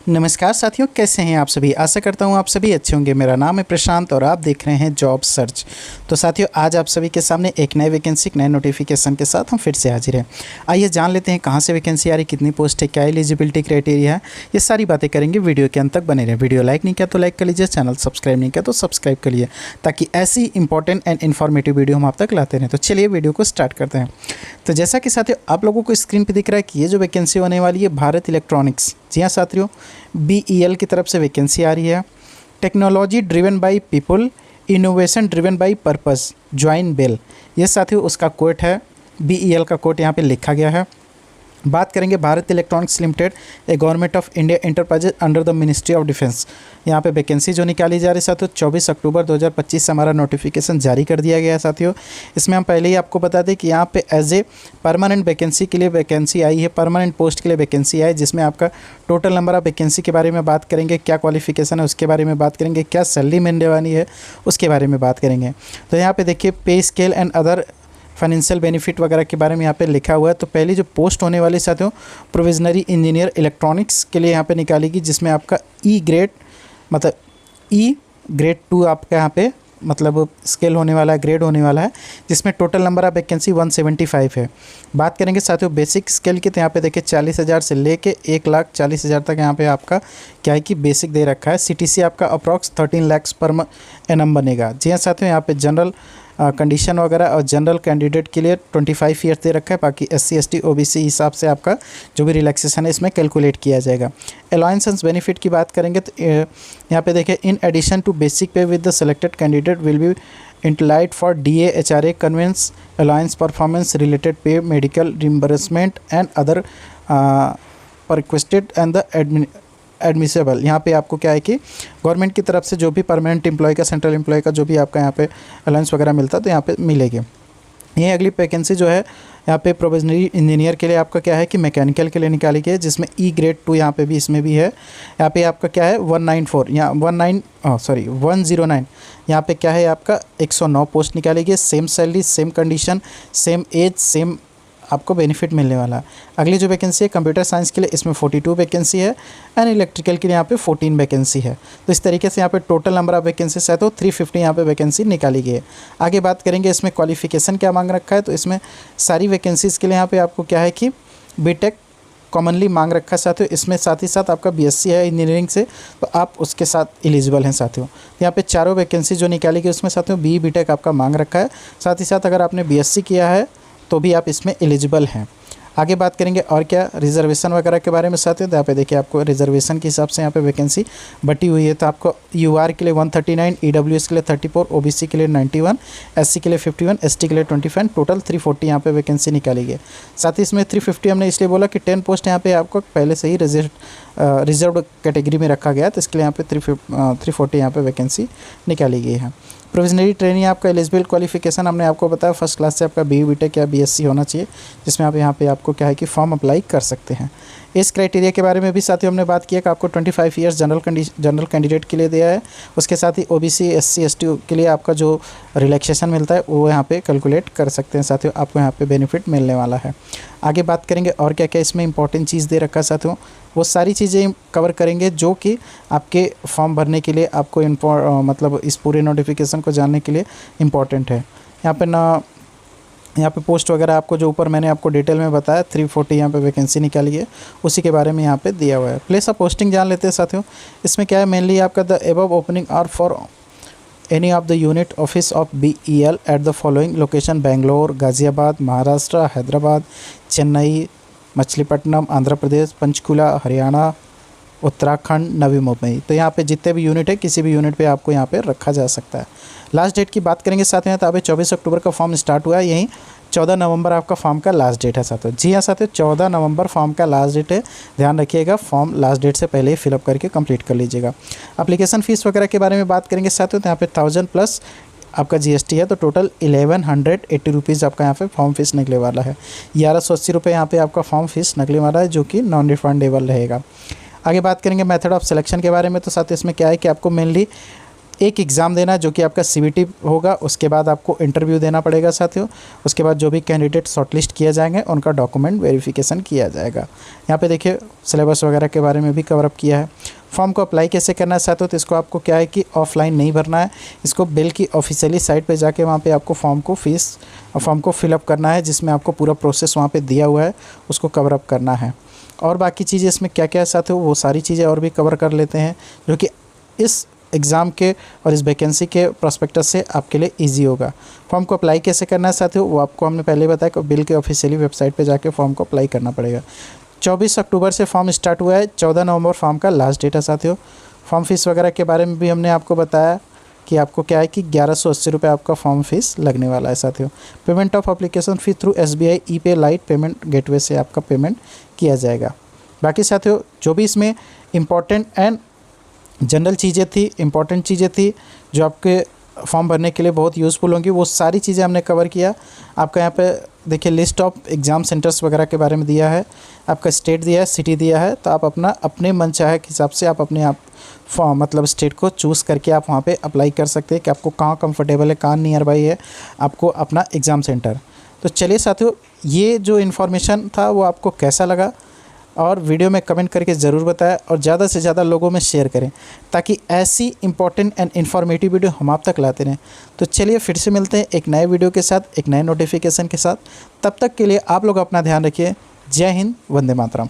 नमस्कार साथियों, कैसे हैं आप सभी। आशा करता हूं आप सभी अच्छे होंगे। मेरा नाम है प्रशांत और आप देख रहे हैं जॉब सर्च। तो साथियों, आज आप सभी के सामने एक नए वैकेंसी, नए नोटिफिकेशन के साथ हम फिर से हाजिर हैं। आइए जान लेते हैं कहां से वैकेंसी आ रही, कितनी पोस्ट है, क्या एलिजिबिलिटी क्राइटेरिया है, ये सारी बातें करेंगे। वीडियो के अंत तक बने रहें। वीडियो लाइक नहीं किया तो लाइक कर लीजिए, चैनल सब्सक्राइब नहीं किया तो सब्सक्राइब कर लीजिए, ताकि ऐसी इंपॉर्टेंट एंड इन्फॉर्मेटिव वीडियो हम आप तक लाते रहें। तो चलिए वीडियो को स्टार्ट करते हैं। तो जैसा कि साथियों आप लोगों को स्क्रीन पर दिख रहा है कि ये जो वैकेंसी होने वाली है भारत इलेक्ट्रॉनिक्स, जी हाँ साथियों, BEL की तरफ से वैकेंसी आ रही है। Technology driven by people, innovation driven by purpose, join Bell, ये साथियों उसका कोट है। BEL का कोट यहाँ पे लिखा गया है। बात करेंगे Bharat electronics limited, A government of India enterprises under the ministry of defence. यहाँ पे वैकेंसी जो निकाली जा रही है साथियों, 24 अक्टूबर 2025 से हमारा नोटिफिकेशन जारी कर दिया गया है साथियों। इसमें हम पहले ही आपको बता दें कि यहाँ पे एज ए परमानेंट वैकेंसी के लिए वैकेंसी आई है, परमानेंट पोस्ट के लिए वैकेंसी आई, जिसमें आपका टोटल नंबर ऑफ वैकेंसी के बारे में बात करेंगे, क्या क्वालिफिकेशन है उसके बारे में बात करेंगे, क्या सैलरी मिलने वाली है उसके बारे में बात करेंगे। तो यहाँ पे देखिए पे scale and other financial benefit वगैरह के बारे में यहाँ पे लिखा हुआ है। तो पहली जो पोस्ट होने वाली साथियों, प्रोविजनरी इंजीनियर इलेक्ट्रॉनिक्स के लिए यहाँ पे निकालेगी, जिसमें आपका ई ग्रेड मतलब ई ग्रेड 2 आपका यहाँ पे मतलब स्केल होने वाला है, ग्रेड होने वाला है, जिसमें टोटल नंबर ऑफ वैकेंसी 175 है। बात करेंगे साथियों बेसिक स्केल की, तो यहाँ पे देखिए 40,000 से लेके 1,40,000 तक यहाँ पे आपका क्या है कि बेसिक दे रखा है। CTC आपका अप्रॉक्स 13 लाख पर एनम बनेगा। जी हाँ साथियों, यहाँ पे जनरल कंडीशन वगैरह और जनरल कैंडिडेट के लिए 25 ईयर्स दे रखा है। बाकी SC ST OBC हिसाब से आपका जो भी रिलैक्सेशन है इसमें कैलकुलेट किया जाएगा। अलाउंसेस बेनिफिट की बात करेंगे तो यहाँ पे देखिए, in addition to basic pay with the selected candidate will be entitled for DA HRA conveyance allowance performance related pay medical reimbursement and other requested and the admissible. यहाँ पे आपको क्या है कि गवर्नमेंट की तरफ से जो भी परमानेंट एम्प्लॉय का, सेंट्रल एम्प्लॉय का जो भी आपका यहाँ पे अलाउंस वगैरह मिलता है तो यहाँ पे मिलेगी। ये अगली वैकेंसी जो है यहाँ पे प्रोविजनरी इंजीनियर के लिए आपका क्या है कि मैकेनिकल के लिए निकाली गई है, जिसमें ई ग्रेड 2 यहाँ पे भी इसमें भी है। यहाँ पे आपका क्या है 109 यहाँ पे क्या है आपका 109 पोस्ट निकाली गई। Same salary, same condition, same age, same आपको बेनिफिट मिलने वाला है। अगली जो वैकेंसी है कंप्यूटर साइंस के लिए, इसमें 42 वैकेंसी है एंड इलेक्ट्रिकल के लिए यहाँ पे 14 वैकेंसी है। तो इस तरीके से यहाँ पे टोटल नंबर ऑफ वैकेंसी है तो 350 यहाँ पे वैकेंसी निकाली गई है। आगे बात करेंगे इसमें क्वालिफिकेशन क्या मांग रखा है, तो इसमें सारी वैकेंसीज़ के लिए यहाँ पर आपको क्या है कि BTech कॉमनली मांग रखा है साथियों। इसमें साथ ही साथ आपका BSc है इंजीनियरिंग से, तो आप उसके साथ एलिजिबल हैं साथियों। यहाँ पे चारों वैकेंसी जो निकाली गई उसमें साथियों BE BTech आपका मांग रखा है। साथ ही साथ अगर आपने BSc किया है तो भी आप इसमें एलिजिबल हैं। आगे बात करेंगे और क्या रिजर्वेशन वगैरह के बारे में साथियों। तो यहाँ पे देखिए आपको रिजर्वेशन के हिसाब से यहाँ पे वैकेंसी बटी हुई है। तो आपको UR के लिए 139, EWS के लिए 34, OBC के लिए 91, SC के लिए 51, ST के लिए 25, टोटल 340 यहाँ पे वैकेंसी निकाली गई। साथ ही इसमें 350 हमने इसलिए बोला कि 10 पोस्ट यहाँ पे आपको पहले से ही रिजर्व कैटेगरी में रखा गया, तो इसके लिए यहाँ पे 340 यहाँ पे वैकेंसी निकाली गई है। प्रोविजनरी ट्रेनिंग आपका एलिजिबल क्वालिफिकेशन हमने आपको बताया, फर्स्ट क्लास से आपका BE BTech या BSc होना चाहिए, जिसमें आप यहाँ पे आपको क्या है कि फॉर्म अप्लाई कर सकते हैं। इस क्राइटेरिया के बारे में भी साथियों हमने बात किया कि आपको 25 ईयर्स जनरल कैंडिडेट के लिए दिया है। उसके साथ ही OBC SC ST के लिए आपका जो रिलैक्सेशन मिलता है वो यहाँ पे कैलकुलेट कर सकते हैं साथियों, आपको यहाँ पे बेनिफिट मिलने वाला है। आगे बात करेंगे और क्या क्या इसमें इंपॉर्टेंट चीज़ दे रखा है साथियों, वो सारी चीज़ें कवर करेंगे जो कि आपके फॉर्म भरने के लिए आपको मतलब इस पूरे नोटिफिकेशन को जानने के लिए इम्पॉर्टेंट है। यहाँ पे पोस्ट वगैरह आपको जो ऊपर मैंने आपको डिटेल में बताया 340 यहाँ पे वैकेंसी निकाली है, उसी के बारे में यहाँ पे दिया हुआ है। प्लेस ऑफ पोस्टिंग जान लेते हैं साथियों। इसमें क्या है मेनली आपका the above opening are for any of the unit office of BEL at the following location: Bangalore, Ghaziabad, Maharashtra, Hyderabad, Chennai, Machilipatnam, Andhra Pradesh, Panchkula, Haryana, Uttarakhand, Navi Mumbai. तो यहाँ पे जितने भी यूनिट है किसी भी यूनिट पे आपको यहाँ पे रखा जा सकता है। लास्ट डेट की बात करेंगे साथियों, तो अभी 24 अक्टूबर का फॉर्म स्टार्ट हुआ है, यहीं 14 नवंबर आपका फॉर्म का लास्ट डेट है साथियों। जी हाँ साथियों, 14 नवंबर फॉर्म का लास्ट डेट है, ध्यान रखिएगा, फॉर्म लास्ट डेट से पहले ही फिलअप करके कंप्लीट कर लीजिएगा। एप्लीकेशन फ़ीस वगैरह के बारे में बात करेंगे साथियों, तो यहाँ पे 1000 प्लस आपका GST है, तो टोटल 1180 रुपीज़ आपका यहाँ पे फॉर्म फीस निकले वाला है। 1180 रुपये यहाँ पे आपका फॉर्म फीस निकले वाला है, जो कि नॉन रिफंडेबल रहेगा। आगे बात करेंगे मेथड ऑफ सिलेक्शन के बारे में, तो साथ ही इसमें क्या है कि आपको मेनली एक एग्ज़ाम देना है जो कि आपका सीबीटी होगा, उसके बाद आपको इंटरव्यू देना पड़ेगा साथियों। उसके बाद जो भी कैंडिडेट शॉर्टलिस्ट किया जाएंगे उनका डॉक्यूमेंट वेरिफिकेशन किया जाएगा। यहाँ पे देखिए सिलेबस वगैरह के बारे में भी कवर अप किया है। फॉर्म को अप्लाई कैसे करना है साथियों, तो इसको आपको क्या है कि ऑफलाइन नहीं भरना है, इसको बिल की ऑफिशियली साइट पे जाके वहाँ पे आपको फॉर्म को फिलअप करना है, जिसमें आपको पूरा प्रोसेस वहाँ पे दिया हुआ है, उसको कवर अप करना है। और बाकी चीज़ें इसमें क्या क्या है साथियों, वो सारी चीज़ें और भी कवर कर लेते हैं, जो कि इस एग्ज़ाम के और इस वैकेंसी के प्रोस्पेक्टस से आपके लिए इजी होगा। फॉर्म को अप्लाई कैसे करना है साथियों, वो आपको हमने पहले बताया कि बिल के ऑफिशियली वेबसाइट पे जाके फॉर्म को अप्लाई करना पड़ेगा। 24 अक्टूबर से फॉर्म स्टार्ट हुआ है, 14 नवंबर फॉर्म का लास्ट डेट है साथियों। फॉर्म फीस वगैरह के बारे में भी हमने आपको बताया कि आपको क्या है कि 1180 रुपये आपका फॉर्म फीस लगने वाला है साथियों। Payment of application fee through SBI ePay lite payment gateway से आपका पेमेंट किया जाएगा। बाकी साथियों जो भी इसमें इम्पॉर्टेंट एंड जनरल चीज़ें थी, इम्पॉर्टेंट चीज़ें थी जो आपके फॉर्म भरने के लिए बहुत यूज़फुल होंगी, वो सारी चीज़ें हमने कवर किया। आपका यहाँ पे देखिए लिस्ट ऑफ एग्ज़ाम सेंटर्स वगैरह के बारे में दिया है, आपका स्टेट दिया है, सिटी दिया है, तो आप अपने मन चाहे के हिसाब से आप अपने फॉर्म मतलब स्टेट को चूज़ करके आप वहाँ पे अप्लाई कर सकते हैं कि आपको कहाँ कंफर्टेबल है, कहाँ नियर बाई है आपको अपना एग्ज़ाम सेंटर। तो चलिए साथियों, ये जो इन्फॉर्मेशन था वो आपको कैसा लगा और वीडियो में कमेंट करके ज़रूर बताएं और ज़्यादा से ज़्यादा लोगों में शेयर करें, ताकि ऐसी इंपॉर्टेंट एंड इन्फॉर्मेटिव वीडियो हम आप तक लाते रहें। तो चलिए फिर से मिलते हैं एक नए वीडियो के साथ, एक नए नोटिफिकेशन के साथ। तब तक के लिए आप लोग अपना ध्यान रखिए। जय हिंद, वंदे मातरम।